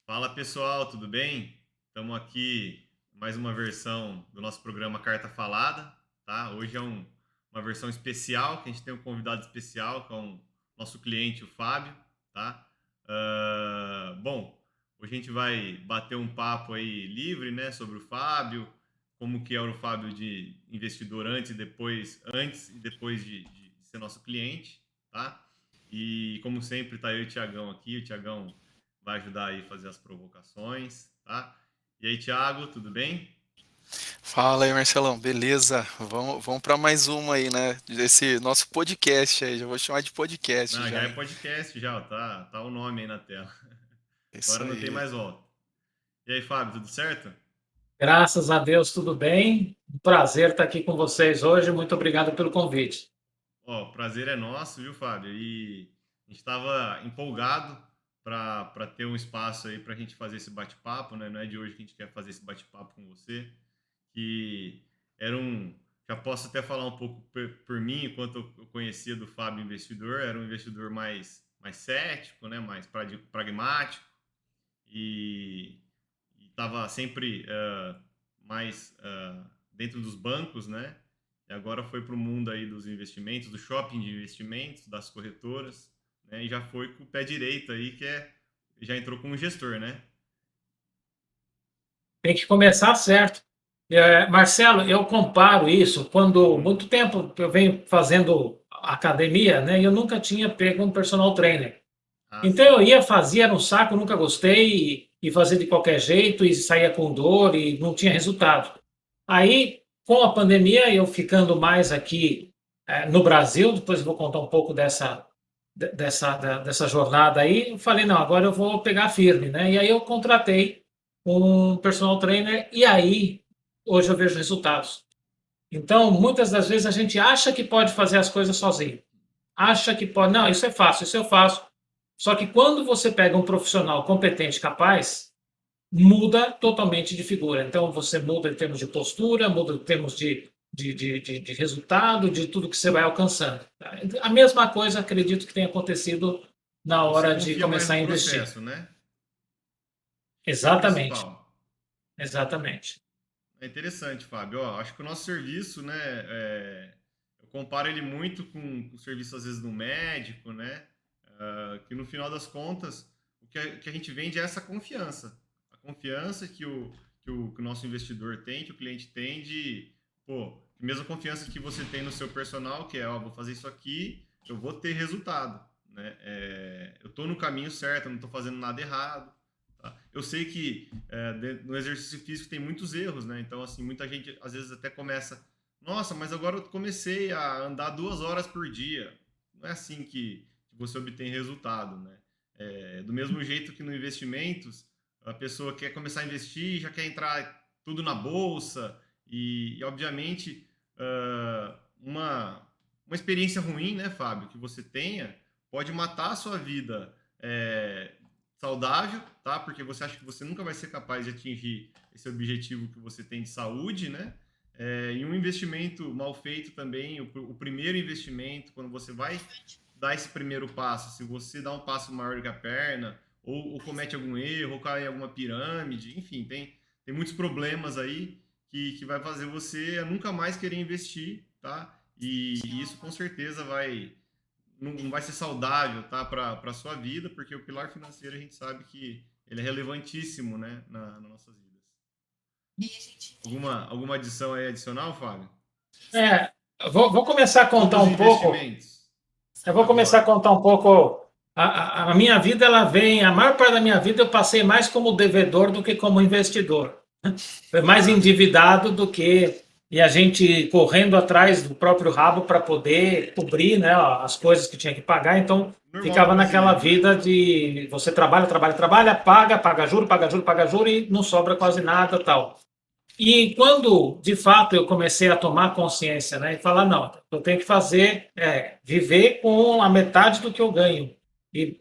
Fala pessoal, tudo bem? Estamos aqui mais uma versão do nosso programa Carta Falada, tá? Hoje é uma versão especial, que a gente tem um convidado especial, que é nosso cliente, o Fábio, tá? Bom, hoje a gente vai bater um papo aí livre, né, sobre o Fábio, como que era o Fábio de investidor antes e depois de ser nosso cliente, tá? E como sempre, tá eu e o Tiagão aqui, o Tiagão vai ajudar aí a fazer as provocações, tá? E aí, Thiago, tudo bem? Fala aí, Marcelão, beleza? Vamos para mais uma aí, né? Desse nosso podcast aí, já vou chamar de podcast Não, já já, é hein? podcast, já, ó, tá o nome aí na tela. Isso Agora não tem aí. mais volta. E aí, Fábio, tudo certo? Graças a Deus, tudo bem. Um prazer estar aqui com vocês hoje. Muito obrigado pelo convite. Ó, o prazer é nosso, viu, Fábio? E a gente estava empolgado para ter um espaço aí para a gente fazer esse bate-papo, né? Não é de hoje que a gente quer fazer esse bate-papo com você, que era um. Já posso até falar um pouco por mim, enquanto eu conhecia do Fábio investidor, era um investidor mais cético, né? Mais pragmático e estava sempre mais dentro dos bancos, né? E agora foi para o mundo aí dos investimentos, do shopping de investimentos, das corretoras, né? E já foi com o pé direito aí, já entrou como gestor, né? Tem que começar certo. Marcelo, eu comparo isso quando muito tempo eu venho fazendo academia, né? E eu nunca tinha pego um personal trainer. Ah, Então sim. eu ia, fazia, era um saco, nunca gostei e fazia de qualquer jeito e saía com dor e não tinha resultado. Aí, com a pandemia, eu ficando mais aqui no Brasil, depois eu vou contar um pouco dessa jornada aí, eu falei, não, agora eu vou pegar firme, né? E aí eu contratei um personal trainer e aí hoje eu vejo resultados. Então, muitas das vezes a gente acha que pode fazer as coisas sozinho. Acha que pode, não, isso é fácil, isso eu faço. Só que quando você pega um profissional competente, capaz, muda totalmente de figura. Então, você muda em termos de postura, muda em termos de resultado, de tudo que você vai alcançando. A mesma coisa, acredito que tenha acontecido na Você hora de confia mais começar no a investir. processo, né? Isso é o Exatamente, principal. exatamente. É interessante, Fábio. Ó, acho que o nosso serviço, né, eu comparo ele muito com o serviço, às vezes, do médico, né? Que no final das contas, que a gente vende é essa confiança. A confiança que o nosso investidor tem, que o cliente tem de, pô, a mesma confiança que você tem no seu personal, que é, ó, vou fazer isso aqui, eu vou ter resultado, né? Eu estou no caminho certo, eu não estou fazendo nada errado. Tá? Eu sei que no exercício físico tem muitos erros, né? Então, assim, muita gente às vezes até começa, nossa, mas agora eu comecei a andar 2 horas por dia. Não é assim que você obtém resultado, né? Do mesmo jeito que no investimentos, a pessoa quer começar a investir, já quer entrar tudo na bolsa e obviamente, uma experiência ruim, né, Fábio, que você tenha, pode matar a sua vida saudável, tá? Porque você acha que você nunca vai ser capaz de atingir esse objetivo que você tem de saúde, né? E um investimento mal feito também, o primeiro investimento, quando você vai dar esse primeiro passo, se você dá um passo maior que a perna, ou comete algum erro, ou cai em alguma pirâmide, enfim, tem muitos problemas aí que vai fazer você a nunca mais querer investir, tá? E isso com certeza não vai ser saudável, tá, para sua vida, porque o pilar financeiro a gente sabe que ele é relevantíssimo, né, nas nossas vidas. Alguma adição aí adicional, Fábio? É, vou começar a Sobre contar os um pouco. investimentos Eu vou começar a agora. contar um pouco. A minha vida, ela vem. A maior parte da minha vida eu passei mais como devedor do que como investidor. Foi mais Ah, endividado do que. E a gente correndo atrás do próprio rabo para poder cobrir, né, as coisas que tinha que pagar. Então, normal do ficava naquela brasileiro, né? vida de você trabalha, trabalha, trabalha, paga, paga juro, paga juro, paga juro e não sobra quase nada tal. E quando, de fato, eu comecei a tomar consciência, né, e falar, não, eu tenho que fazer, viver com a metade do que eu ganho e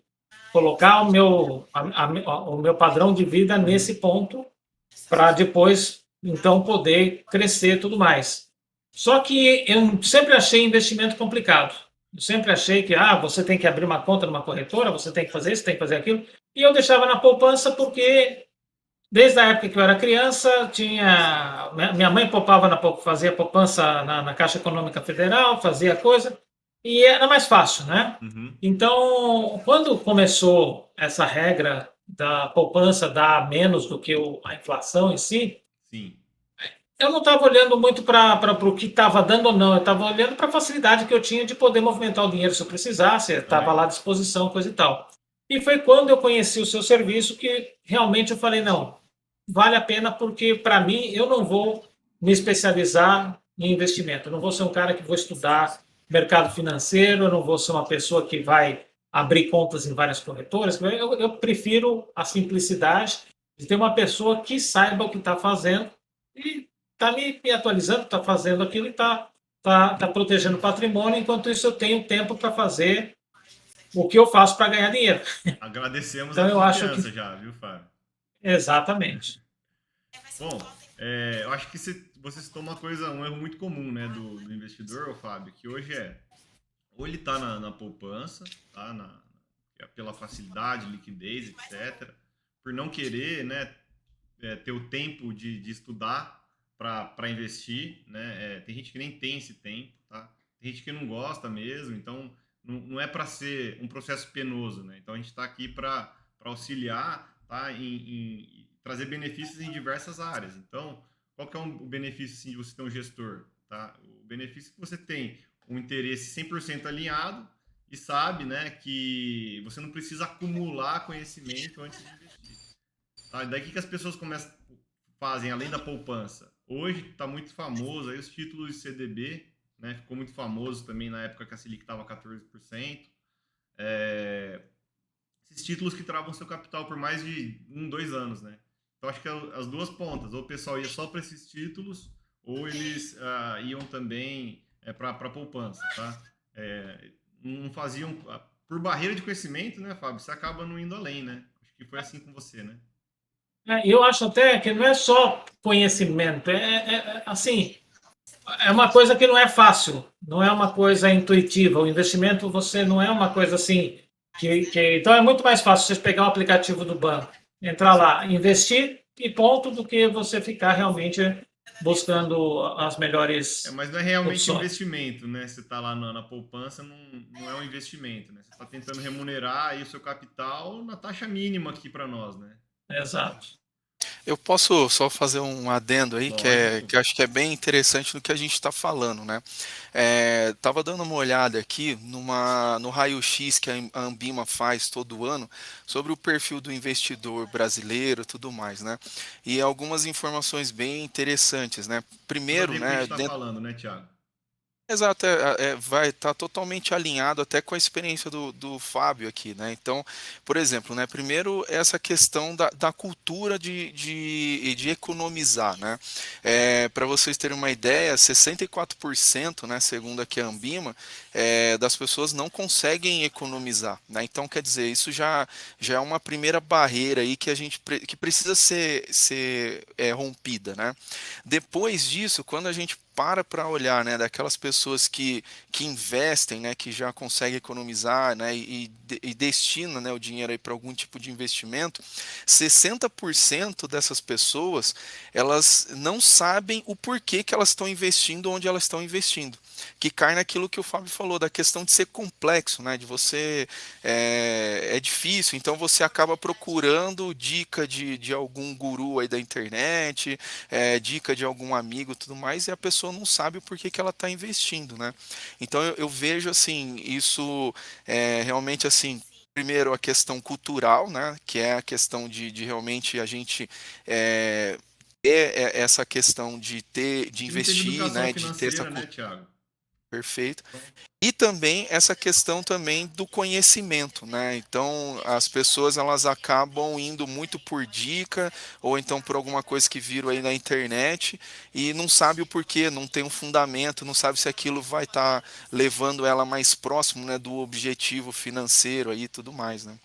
colocar o meu padrão de vida nesse ponto para depois, então, poder crescer e tudo mais. Só que eu sempre achei investimento complicado. Eu sempre achei que você tem que abrir uma conta numa corretora, você tem que fazer isso, tem que fazer aquilo. E eu deixava na poupança porque, desde a época que eu era criança, minha mãe poupava fazia poupança na Caixa Econômica Federal, fazia coisa, e era mais fácil, né? Uhum. Então, quando começou essa regra da poupança dar menos do que a inflação em si, Sim. eu não estava olhando muito para o que estava dando ou não, eu estava olhando para a facilidade que eu tinha de poder movimentar o dinheiro se eu precisasse, estava Também. lá à disposição, coisa e tal. E foi quando eu conheci o seu serviço que realmente eu falei, não, vale a pena porque, para mim, eu não vou me especializar em investimento. Eu não vou ser um cara que vou estudar mercado financeiro, eu não vou ser uma pessoa que vai abrir contas em várias corretoras. Eu prefiro a simplicidade de ter uma pessoa que saiba o que está fazendo e está me atualizando, está fazendo aquilo e está protegendo o patrimônio. Enquanto isso, eu tenho tempo para fazer o que eu faço para ganhar dinheiro. Agradecemos a Então, eu acho que confiança já, viu, Fábio? exatamente. Bom, eu acho que você citou uma coisa, um erro muito comum, né, do investidor, ô Fábio, que hoje ou ele está na poupança, tá, pela facilidade, liquidez, etc., por não querer, né, ter o tempo de estudar para investir, né? Tem gente que nem tem esse tempo, tá? Tem gente que não gosta mesmo, então não é para ser um processo penoso, né? Então a gente está aqui para auxiliar, tá? Em trazer benefícios em diversas áreas. Então, qual que é o benefício assim, de você ter um gestor, tá? O benefício é que você tem um interesse 100% alinhado e sabe, né, que você não precisa acumular conhecimento antes de investir. Tá? Daí que as pessoas fazem, além da poupança? Hoje está muito famoso aí os títulos de CDB, né? Ficou muito famoso também na época que a Selic estava 14%. É, esses títulos que travam seu capital por mais de 2 anos, né? Então acho que as duas pontas, ou o pessoal ia só para esses títulos, ou eles iam também para a poupança, tá? Não faziam por barreira de conhecimento, né, Fábio? Você acaba não indo além, né? Acho que foi assim com você, né? Eu acho até que não é só conhecimento, assim, é uma coisa que não é fácil, não é uma coisa intuitiva. O investimento você não é uma coisa assim então é muito mais fácil você pegar o aplicativo do banco, entrar lá, investir e ponto, do que você ficar realmente buscando as melhores Mas não é realmente opções. investimento, né? Você está lá na poupança, não é um investimento, né? Você está tentando remunerar aí o seu capital na taxa mínima aqui para nós, né? Exato. Eu posso só fazer um adendo aí Lógico. que eu acho que é bem interessante no que a gente está falando, né? Tava dando uma olhada aqui no raio-x que a Ambima faz todo ano sobre o perfil do investidor brasileiro e tudo mais, né? E algumas informações bem interessantes, né? Tudo a Primeiro, ver com o que a gente né, está falando, né, Thiago? exato, vai estar totalmente alinhado até com a experiência do Fábio aqui, né? Então, por exemplo, né, primeiro essa questão da cultura de economizar, né? Para vocês terem uma ideia, 64%, né, segundo aqui a Ambima, das pessoas não conseguem economizar, né? Então, quer dizer, isso já é uma primeira barreira aí que que precisa ser rompida, né? Depois disso, quando a gente para olhar, né, daquelas pessoas que investem, né, que já conseguem economizar, né, e destina, né, o dinheiro aí para algum tipo de investimento, 60% dessas pessoas, elas não sabem o porquê que elas estão investindo onde elas estão investindo, que cai naquilo que o Fábio falou, da questão de ser complexo, né, de você, é difícil, então você acaba procurando dica de algum guru aí da internet, dica de algum amigo e tudo mais, e a pessoa não sabe o porquê que ela está investindo, né? Então eu vejo assim, isso realmente assim. Primeiro, a questão cultural, né, que é a questão de realmente a gente ter essa questão de E não teve investir, educação né, de ter essa financeira, né, cultura. Thiago? Perfeito. Então, E também essa questão também do conhecimento, né? Então as pessoas elas acabam indo muito por dica ou então por alguma coisa que viram aí na internet e não sabe o porquê, não tem um fundamento, não sabe se aquilo vai estar levando ela mais próximo, né, do objetivo financeiro aí e tudo mais, né?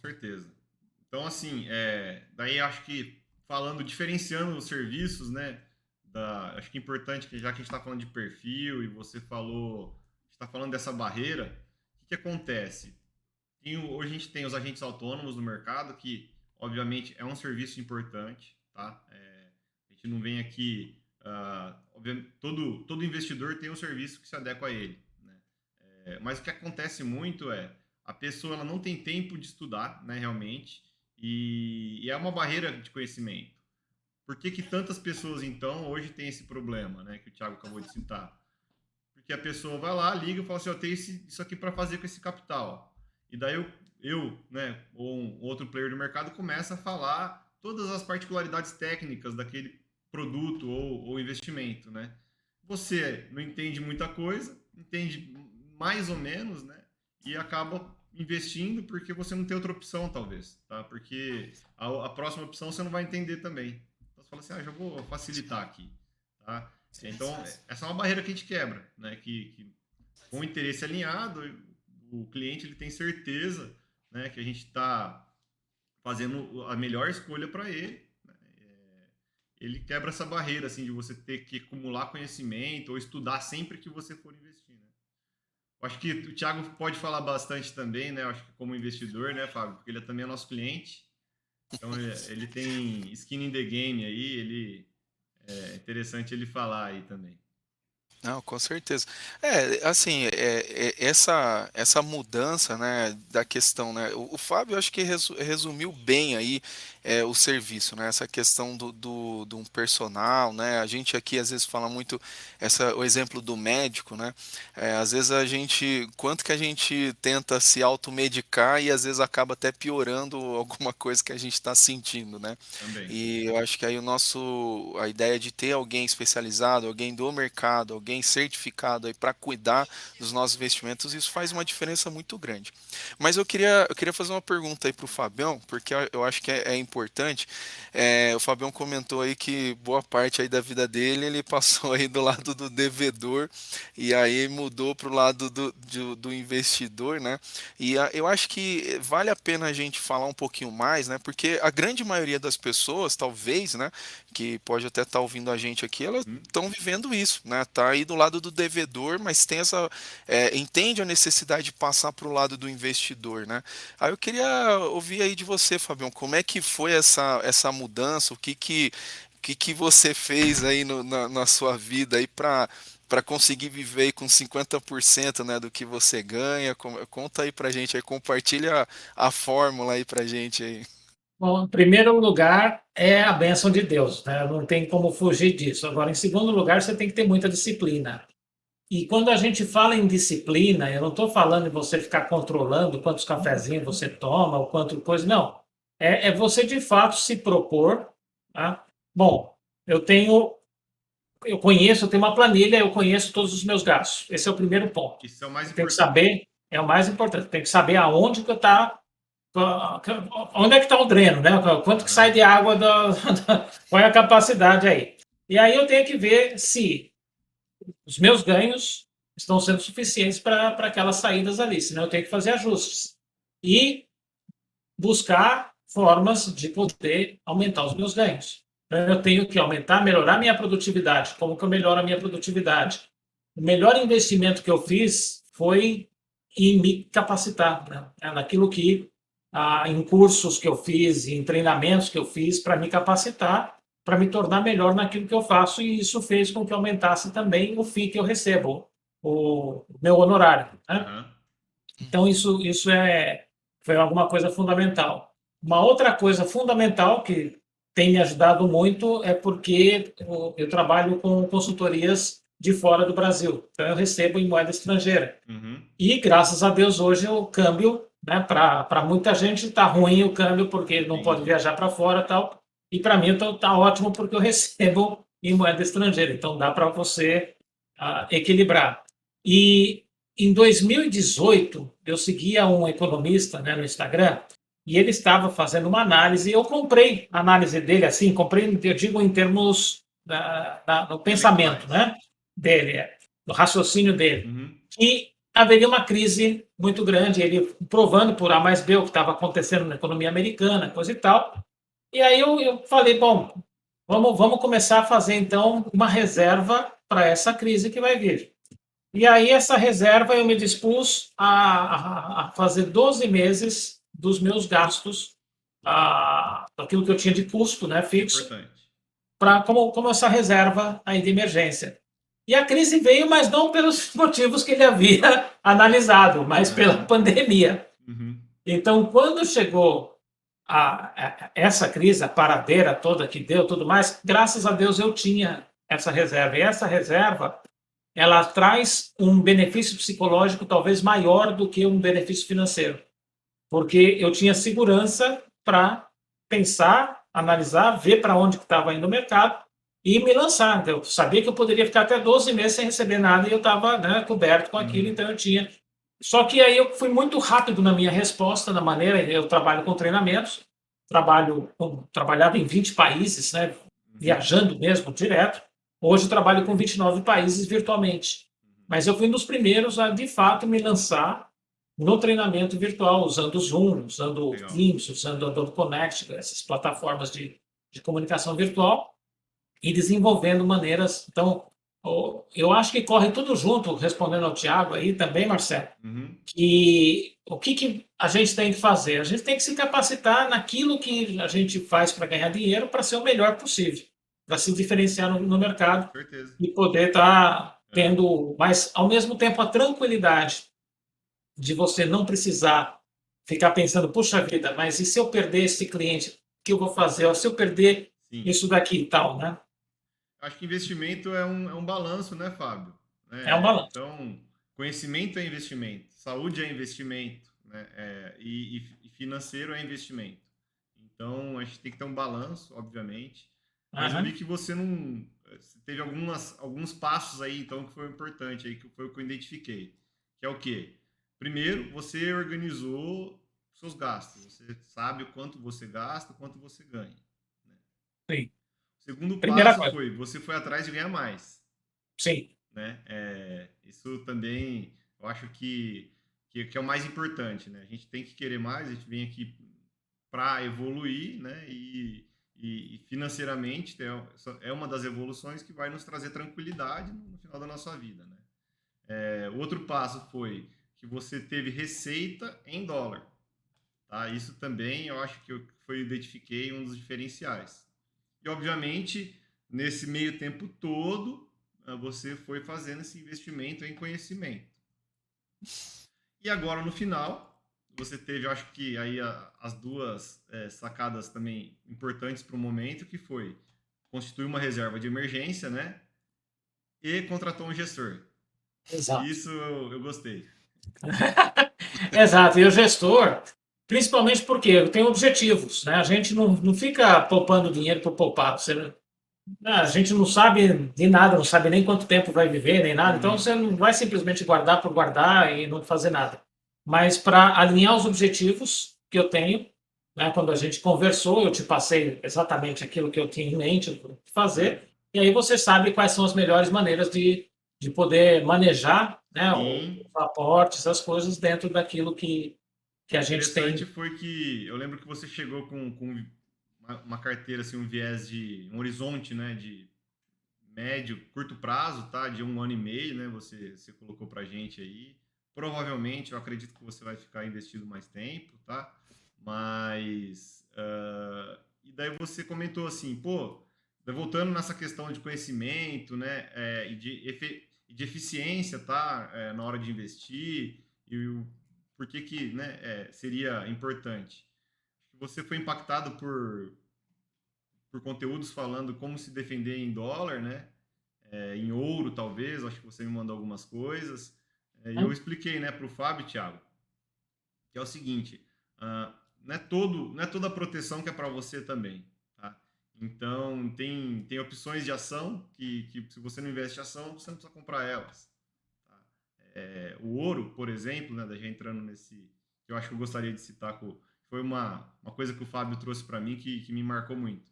com certeza. Então, assim, daí acho que falando, diferenciando os serviços, né? Acho que é importante que já que a gente está falando de perfil e você falou, está falando dessa barreira, o que acontece? Hoje a gente tem os agentes autônomos no mercado, que obviamente é um serviço importante, tá? A gente não vem aqui, obviamente, todo investidor tem um serviço que se adequa a ele, né? Mas o que acontece muito é a pessoa ela não tem tempo de estudar, né, realmente, e é uma barreira de conhecimento. Por que que tantas pessoas, então, hoje têm esse problema, né, que o Thiago acabou de citar? Porque a pessoa vai lá, liga e fala assim, eu tenho isso aqui para fazer com esse capital. E daí né, ou um outro player do mercado começa a falar todas as particularidades técnicas daquele produto ou investimento, né? Você não entende muita coisa, entende mais ou menos, né? E acaba investindo porque você não tem outra opção, talvez, tá? Porque a próxima opção você não vai entender também. Então você fala assim, já vou facilitar aqui, tá? Então, essa é uma barreira que a gente quebra, né? Que com o interesse alinhado, o cliente ele tem certeza, né, que a gente está fazendo a melhor escolha para ele. Né? Ele quebra essa barreira assim de você ter que acumular conhecimento ou estudar sempre que você for investir. Né? Eu acho que o Thiago pode falar bastante também, né? Eu acho que como investidor, né, Fábio? Porque ele também é nosso cliente. Então ele tem skin in the game aí, é interessante ele falar aí também. Não, com certeza. Assim, essa mudança, né, da questão, né, o Fábio acho que resumiu bem aí o serviço, né, essa questão do um personal, né, a gente aqui às vezes fala muito o exemplo do médico, né, às vezes quanto que a gente tenta se automedicar e às vezes acaba até piorando alguma coisa que a gente está sentindo, né, Também. e eu acho que aí a ideia de ter alguém especializado, alguém do mercado, alguém certificado aí para cuidar dos nossos investimentos, isso faz uma diferença muito grande. Mas eu queria fazer uma pergunta aí para o Fabião, porque eu acho que é importante. O Fabião comentou aí que boa parte aí da vida dele ele passou aí do lado do devedor e aí mudou para o lado do investidor, né? E eu acho que vale a pena a gente falar um pouquinho mais, né? Porque a grande maioria das pessoas, talvez, né, que pode até estar ouvindo a gente aqui, elas estão vivendo isso, né? Tá aí do lado do devedor, mas tem entende a necessidade de passar para o lado do investidor, né? Aí eu queria ouvir aí de você, Fabião, como é que foi essa mudança, o que você fez aí na sua vida aí para conseguir viver aí com 50%, né, do que você ganha? Conta aí pra gente aí, compartilha a fórmula aí pra gente aí. Bom, em primeiro lugar, é a bênção de Deus, né? Não tem como fugir disso. Agora, em segundo lugar, você tem que ter muita disciplina. E quando a gente fala em disciplina, eu não estou falando em você ficar controlando quantos cafezinhos você toma ou quanto coisa, não. É você de fato se propor, tá? Bom, eu tenho uma planilha, eu conheço todos os meus gastos. Esse é o primeiro ponto. Isso é o mais Eu tenho que importante. saber, é o mais importante, tem que saber aonde que está, onde é que está o dreno, né? Quanto que sai de água, qual é a capacidade aí. E aí eu tenho que ver se os meus ganhos estão sendo suficientes para aquelas saídas ali, senão eu tenho que fazer ajustes. E buscar formas de poder aumentar os meus ganhos. Então, eu tenho que aumentar, melhorar minha produtividade. Como que eu melhoro a minha produtividade? O melhor investimento que eu fiz foi em me capacitar, né? Naquilo que, em cursos que eu fiz, em treinamentos que eu fiz para me capacitar, para me tornar melhor naquilo que eu faço, e isso fez com que aumentasse também o FII que eu recebo, o meu honorário, né? Uhum. Então, isso foi alguma coisa fundamental. Uma outra coisa fundamental que tem me ajudado muito é porque eu trabalho com consultorias de fora do Brasil. Então, eu recebo em moeda estrangeira. Uhum. E, graças a Deus, hoje o câmbio, né, para muita gente está ruim o câmbio porque não pode viajar para fora e tal. E para mim está ótimo porque eu recebo em moeda estrangeira. Então, dá para você equilibrar. E em 2018, eu seguia um economista, né, no Instagram, e ele estava fazendo uma análise. Eu comprei a análise dele assim, comprei, eu digo, em termos do pensamento, né, dele, do raciocínio dele. Uhum. E haveria uma crise muito grande, ele provando por A mais B o que estava acontecendo na economia americana, coisa e tal. E aí eu falei, bom, vamos começar a fazer então uma reserva para essa crise que vai vir. E aí, essa reserva, eu me dispus a fazer 12 meses dos meus gastos, daquilo que eu tinha de custo, né, fixo, Importante. como essa reserva aí de emergência. E a crise veio, mas não pelos motivos que ele havia analisado, mas pela Aham. pandemia. Uhum. Então, quando chegou essa crise, a paradeira toda que deu, tudo mais, graças a Deus eu tinha essa reserva. E essa reserva, ela traz um benefício psicológico talvez maior do que um benefício financeiro, porque eu tinha segurança para pensar, analisar, ver para onde estava indo o mercado e me lançar. Eu sabia que eu poderia ficar até 12 meses sem receber nada e eu estava, né, coberto com aquilo, Uhum. então eu tinha. Só que aí eu fui muito rápido na minha resposta, na maneira, eu trabalho com treinamentos, trabalhava em 20 países, né, Uhum. viajando mesmo, direto. Hoje eu trabalho com 29 países virtualmente. Uhum. Mas eu fui um dos primeiros a, de fato, me lançar no treinamento virtual, usando o Zoom, usando o Legal. Teams, usando o Adobe Connect, essas plataformas de comunicação virtual, e desenvolvendo maneiras. Então, eu acho que corre tudo junto, respondendo ao Tiago aí também, Marcelo, Uhum. que o que a gente tem que fazer? A gente tem que se capacitar naquilo que a gente faz para ganhar dinheiro para ser o melhor possível, para se diferenciar no mercado Certeza. e poder estar É. tendo, mas ao mesmo tempo a tranquilidade de você não precisar ficar pensando, puxa vida, mas e se eu perder esse cliente, o que eu vou fazer? Ou se eu perder Sim. isso daqui e tal, né? Acho que investimento é um balanço, né, Fábio? É um É, balanço. então, conhecimento é investimento, saúde é investimento, né? E financeiro é investimento. Então, a gente tem que ter um balanço, obviamente. Mas eu vi Aham. que você não. Você teve alguns passos aí, então, que foi importante aí, que foi o que eu identifiquei. Que é o quê? Primeiro, você organizou seus gastos. Você sabe o quanto você gasta, o quanto você ganha. Né? Sim. O segundo Primeira passo coisa. foi, você foi atrás de ganhar mais, Sim. né? Isso também, eu acho que é o mais importante, né? A gente tem que querer mais, a gente vem aqui para evoluir, né? E financeiramente é uma das evoluções que vai nos trazer tranquilidade no final da nossa vida, né? O outro passo foi que você teve receita em dólar, tá? Isso também eu acho que foi identifiquei um dos diferenciais. E, obviamente, nesse meio tempo todo, você foi fazendo esse investimento em conhecimento. E agora, no final, você teve, acho que aí as duas sacadas também importantes para o momento, que foi constituir uma reserva de emergência, né? E contratou um gestor. Exato. Isso eu gostei. Exato. E o gestor, principalmente porque tem objetivos, né? A gente não fica poupando dinheiro por poupar. A gente não sabe de nada, não sabe nem quanto tempo vai viver, nem nada. Então, Uhum. você não vai simplesmente guardar por guardar e não fazer nada. Mas para alinhar os objetivos que eu tenho, né, quando a gente conversou, eu te passei exatamente aquilo que eu tinha em mente de fazer, Certo. e aí você sabe quais são as melhores maneiras de poder manejar, né, Sim. os aportes, as coisas dentro daquilo que a gente Interessante tem. foi que eu lembro que você chegou com uma carteira, assim, um viés um horizonte, né, de médio, curto prazo, tá? De 1 ano e meio, né? Você colocou pra gente aí. Provavelmente, eu acredito que você vai ficar investido mais tempo, tá? Mas. E daí você comentou assim, pô, voltando nessa questão de conhecimento, né? E de eficiência, tá? Na hora de investir, e por que, né, seria importante. Você foi impactado por conteúdos falando como se defender em dólar, né? Em ouro, talvez, acho que você me mandou algumas coisas. E eu Né? expliquei, né, para o Fábio, Thiago, que é o seguinte: não é toda a proteção que é para você também, tá? Então, tem opções de ação que, se você não investe em ação, você não precisa comprar elas. Tá? O ouro, por exemplo, né, da gente entrando nesse, que eu acho que eu gostaria de citar, foi uma coisa que o Fábio trouxe para mim que me marcou muito.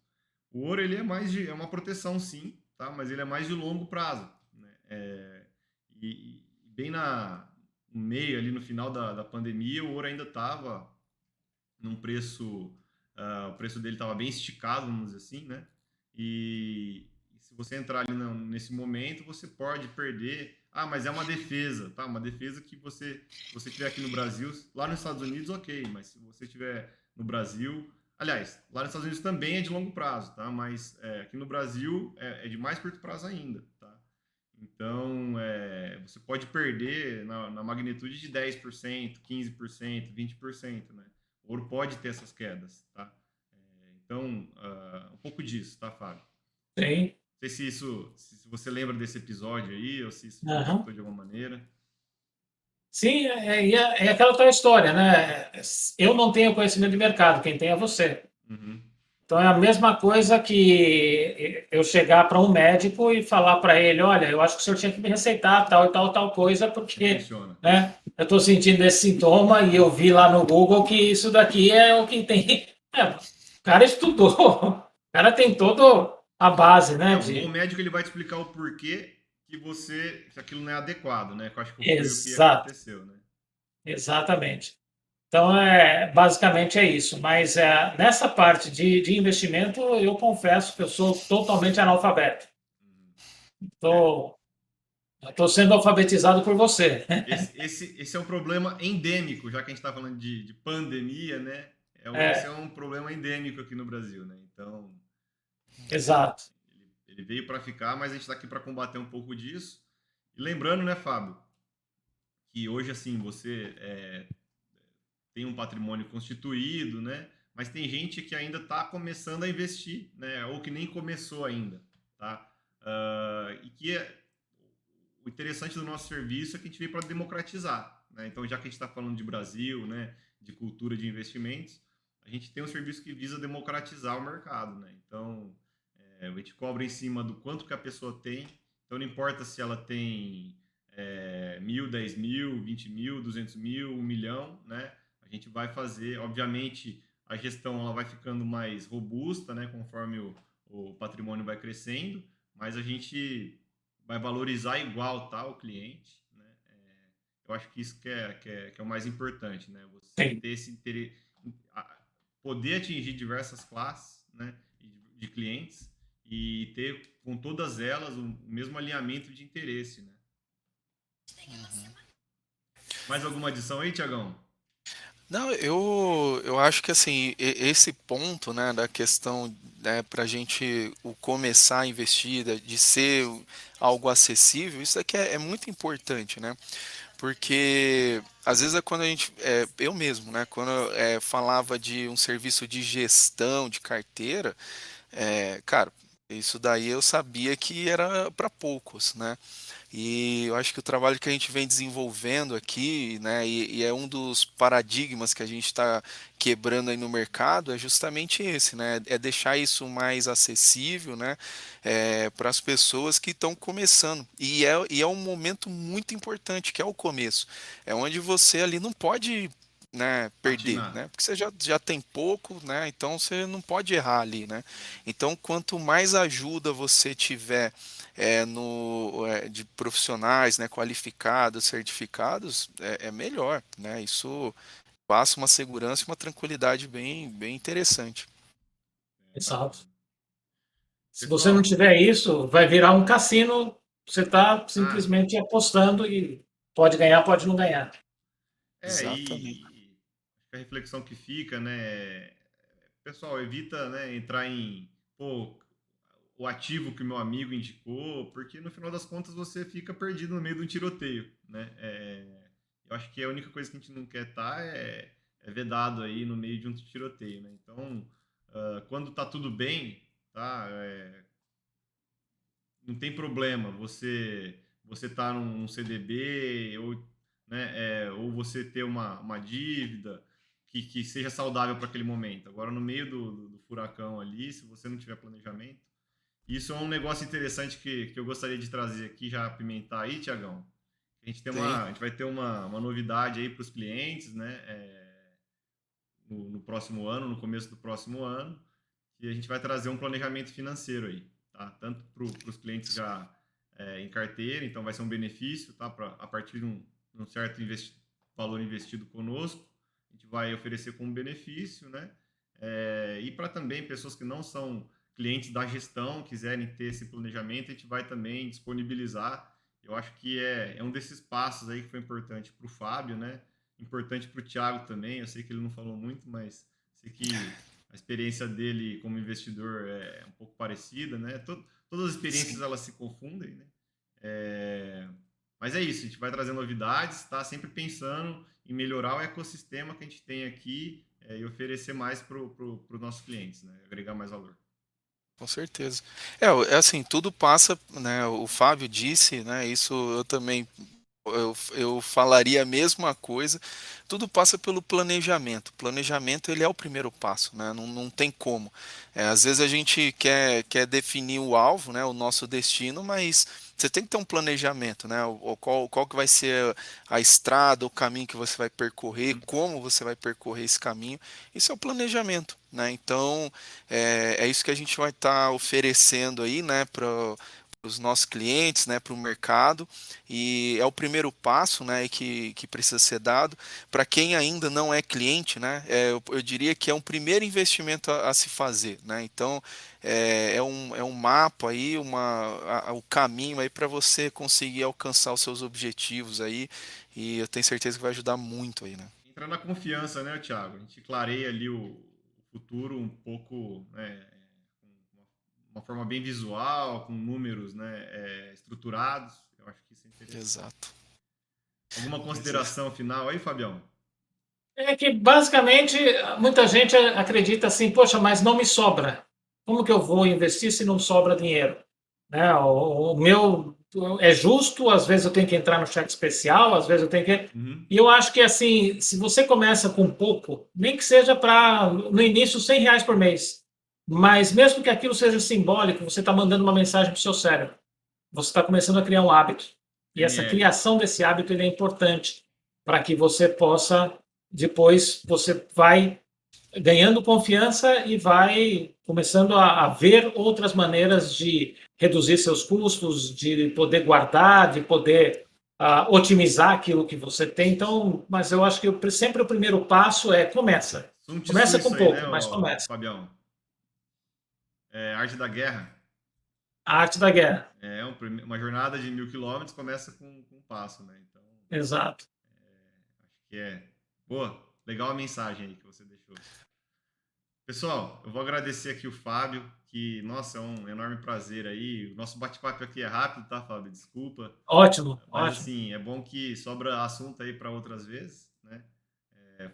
O ouro ele é uma proteção, sim, tá? Mas ele é mais de longo prazo, né? E bem no meio ali no final da pandemia, o ouro ainda estava num preço, o preço dele estava bem esticado, vamos dizer assim, né? E se você entrar ali nesse momento, você pode perder. Ah, mas é uma defesa, tá? Uma defesa que se você estiver aqui no Brasil, lá nos Estados Unidos, ok, mas se você estiver no Brasil, aliás, lá nos Estados Unidos também é de longo prazo, tá? Mas aqui no Brasil é de mais curto prazo ainda, tá? Então, você pode perder na magnitude de 10%, 15%, 20%, né? O ouro pode ter essas quedas, tá? Então, um pouco disso, tá, Fábio? Sim. Não sei se você lembra desse episódio aí, ou se isso te Aham. impactou de alguma maneira. Sim, é aquela tua história, né? Eu não tenho conhecimento de mercado, quem tem é você. Uhum. Então é a mesma coisa que eu chegar para um médico e falar para ele, olha, eu acho que o senhor tinha que me receitar tal e tal tal coisa, Não porque, funciona. né, eu estou sentindo esse sintoma e eu vi lá no Google que isso daqui é o que tem. O cara estudou, o cara tem toda a base, né? Um bom médico ele vai te explicar o porquê que aquilo não é adequado, né? Que eu acho que foi o que Exato, aconteceu, né? exatamente. Então, basicamente é isso. Mas nessa parte de investimento, eu confesso que eu sou totalmente analfabeto. Uhum. É, Estou sendo alfabetizado por você. esse é um problema endêmico, já que a gente está falando de pandemia, né? Esse é um problema endêmico aqui no Brasil, né? Então, Exato. ele veio para ficar, mas a gente está aqui para combater um pouco disso. E lembrando, né, Fábio, que hoje, assim, você tem um patrimônio constituído, né? Mas tem gente que ainda está começando a investir, né? Ou que nem começou ainda, tá? E que o interessante do nosso serviço é que a gente veio para democratizar, né? Então, já que a gente está falando de Brasil, né? De cultura de investimentos, a gente tem um serviço que visa democratizar o mercado, né? Então, a gente cobra em cima do quanto que a pessoa tem. Então, não importa se ela tem 1.000, 10.000, 20.000, 200.000, 1.000.000, né? A gente vai fazer, obviamente, a gestão ela vai ficando mais robusta, né? Conforme o patrimônio vai crescendo, mas a gente vai valorizar igual, tá, o cliente, né? Eu acho que isso que é o mais importante, né? Você Sim, ter esse interesse, poder atingir diversas classes, né? De clientes e ter com todas elas o mesmo alinhamento de interesse, né? Mais alguma adição aí, Tiagão? Não, eu acho que assim, esse ponto, né, da questão, né, para a gente começar a investir, de ser algo acessível, isso aqui é muito importante, né? Porque às vezes é quando a gente, eu mesmo, né, quando eu falava de um serviço de gestão de carteira, cara, isso daí eu sabia que era para poucos, né? E eu acho que o trabalho que a gente vem desenvolvendo aqui, né, e é um dos paradigmas que a gente está quebrando aí no mercado, é justamente esse, né? É deixar isso mais acessível, né, para as pessoas que estão começando. E é um momento muito importante, que é o começo. É onde você ali não pode, né, perder, Patinar. né? Porque você já tem pouco, né? Então você não pode errar ali, né? Então, quanto mais ajuda você tiver de profissionais, né, qualificados, certificados, é melhor, né? Isso passa uma segurança e uma tranquilidade bem interessante. exato. Bacana. Se você não Pessoal, tiver isso, vai virar um cassino. Você está ah, simplesmente apostando e pode ganhar, pode não ganhar. Exatamente. e a reflexão que fica, né? Pessoal, evita, né, entrar em, pô, o ativo que o meu amigo indicou, porque no final das contas você fica perdido no meio de um tiroteio, né? Eu acho que a única coisa que a gente não quer estar é vedado aí no meio de um tiroteio, né? Então, quando tá tudo bem, tá? Não tem problema você tá num CDB ou, né, ou você ter uma dívida que seja saudável para aquele momento. Agora, no meio do furacão ali, se você não tiver planejamento, isso é um negócio interessante que eu gostaria de trazer aqui, já apimentar aí, Tiagão. Sim. A gente vai ter uma novidade aí para os clientes, né? No próximo ano, no começo do próximo ano, e a gente vai trazer um planejamento financeiro aí, tá? Tanto para os clientes já em carteira, então vai ser um benefício, tá? A partir de um certo valor investido conosco, a gente vai oferecer como benefício, né? E para também pessoas que não são clientes da gestão quiserem ter esse planejamento, a gente vai também disponibilizar. Eu acho que é um desses passos aí que foi importante para o Fábio, né? Importante para o Thiago também. Eu sei que ele não falou muito, mas sei que a experiência dele como investidor é um pouco parecida, né? Todas as experiências Sim. elas se confundem, né? Mas é isso, a gente vai trazer novidades, tá? Sempre pensando em melhorar o ecossistema que a gente tem aqui e oferecer mais para os nossos clientes, né? Agregar mais valor. Com certeza. É assim, tudo passa, né? O Fábio disse, né? Isso eu também eu falaria a mesma coisa. Tudo passa pelo planejamento. O planejamento ele é o primeiro passo, né? Não tem como. Às vezes a gente quer definir o alvo, né? O nosso destino, mas você tem que ter um planejamento, né? Qual que vai ser a estrada, o caminho que você vai percorrer, como você vai percorrer esse caminho. Isso é o planejamento, né? Então é isso que a gente vai estar oferecendo aí, né? Para os nossos clientes, né, para o mercado, e é o primeiro passo, né, que precisa ser dado. Para quem ainda não é cliente, né, eu diria que é um primeiro investimento a se fazer, né, então é um mapa aí, o caminho aí para você conseguir alcançar os seus objetivos aí, e eu tenho certeza que vai ajudar muito aí, né. Entra na confiança, né, Thiago? A gente clareia ali o futuro um pouco, né, com uma forma bem visual, com números, né, estruturados. Eu acho que isso é interessante. Exato. Alguma Mas é consideração final aí, Fabião? É que, basicamente, muita gente acredita assim, poxa, mas não me sobra. Como que eu vou investir se não sobra dinheiro? Né? O meu é justo, às vezes eu tenho que entrar no cheque especial, às vezes eu tenho que. Uhum. E eu acho que, assim, se você começa com pouco, nem que seja para, no início, R$ 100 por mês, mas mesmo que aquilo seja simbólico, você está mandando uma mensagem para o seu cérebro. Você está começando a criar um hábito. E essa PNL. criação desse hábito ele é importante para que você possa, depois, você vai ganhando confiança e vai começando a ver outras maneiras de reduzir seus custos, de poder guardar, de poder otimizar aquilo que você tem. Então, mas eu acho que sempre o primeiro passo é começa. Sun Tzu Começa com isso aí, né, pouco, mas começa. Fabião? Arte da Guerra. A arte da guerra. Uma jornada de 1.000 quilômetros começa com um passo, né? Então, Exato. acho que boa, legal a mensagem aí que você deixou. Pessoal, eu vou agradecer aqui o Fábio, que, nossa, é um enorme prazer aí. O nosso bate-papo aqui é rápido, tá, Fábio? Desculpa. Ótimo, Mas, ótimo. assim, é bom que sobra assunto aí para outras vezes, né?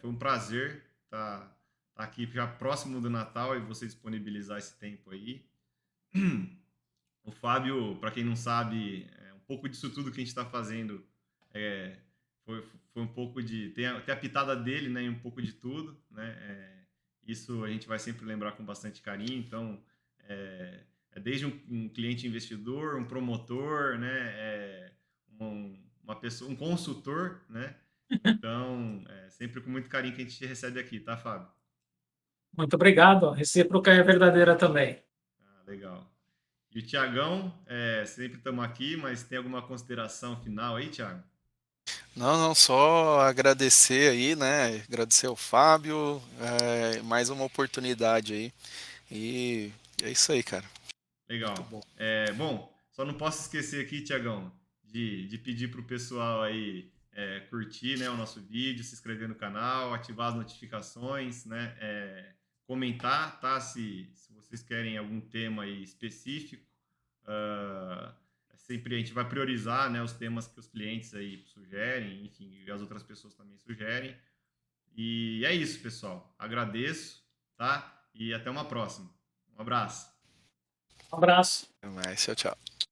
Foi um prazer tá aqui já próximo do Natal e você disponibilizar esse tempo aí. O Fábio, para quem não sabe, um pouco disso tudo que a gente está fazendo é, foi um pouco de. Tem a pitada dele, né? E um pouco de tudo, né? Isso a gente vai sempre lembrar com bastante carinho. Então, é desde um cliente investidor, um promotor, né? Uma pessoa, um consultor, né? Então, sempre com muito carinho que a gente recebe aqui, tá, Fábio? Muito obrigado. A recíproca é verdadeira também. Ah, legal. E o Tiagão, sempre estamos aqui, mas tem alguma consideração final aí, Tiago? Não, só agradecer aí, né? Agradecer ao Fábio, mais uma oportunidade aí. E é isso aí, cara. Muito Legal. bom. Bom, só não posso esquecer aqui, Tiagão, de pedir para o pessoal aí curtir, né, o nosso vídeo, se inscrever no canal, ativar as notificações, né, comentar, tá? Se vocês querem algum tema aí específico. Uh, Sempre a gente vai priorizar, né, os temas que os clientes aí sugerem, enfim, e as outras pessoas também sugerem. E é isso, pessoal. Agradeço, tá? E até uma próxima. Um abraço. Um abraço. Até mais, tchau, tchau.